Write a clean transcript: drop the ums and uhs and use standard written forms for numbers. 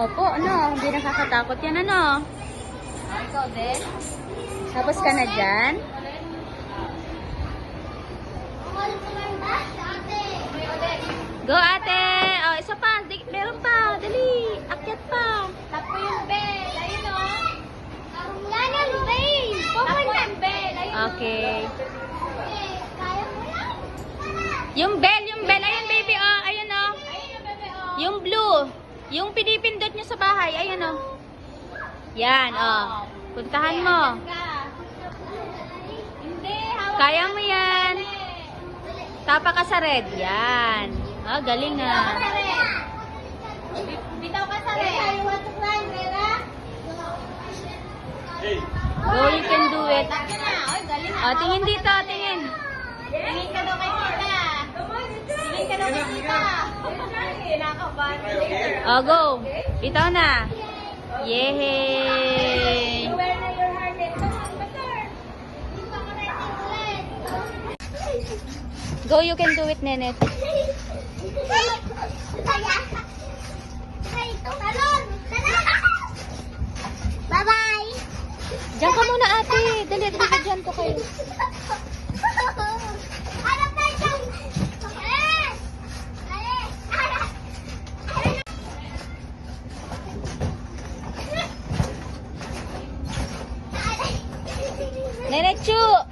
Opo, ano? Hindi nakakatakot yan, ano? Ikaw din? Tapos ka na dyan? Go, ate! Oh, isa pa. Meron pa. Dali. Akyat pa. Tap ko yung bell. Ayun o. Yan yung bell. Tap ko yung bell. Ayun o. Okay. Yung bell. Ayun, baby, oh. Ayun, oh. Ayun yung bebe o. Yung blue. Yung pinipindot nyo sa bahay. Ayun, oh. Yan, oh. Puntahan mo. Hindi. Hawak Kaya mo yan. Tapa ka sa red. Yan. Ah, galing ah. Bitaw ka sa red. Go, you can do it. Lagi na. Oy, galing na. Oh, tingin dito, tingin. Tingin ka daw kay tita. Tingin ka daw kay tita. Kinakabahan. Oh, go. Bitaw na. Yehey! Wear na your harness. Go, you can do it, Nenet. Bye-bye! Diyan ka muna, ate. Dali, dyan ko kayo. Hanap tayo dyan! Nenet, chu!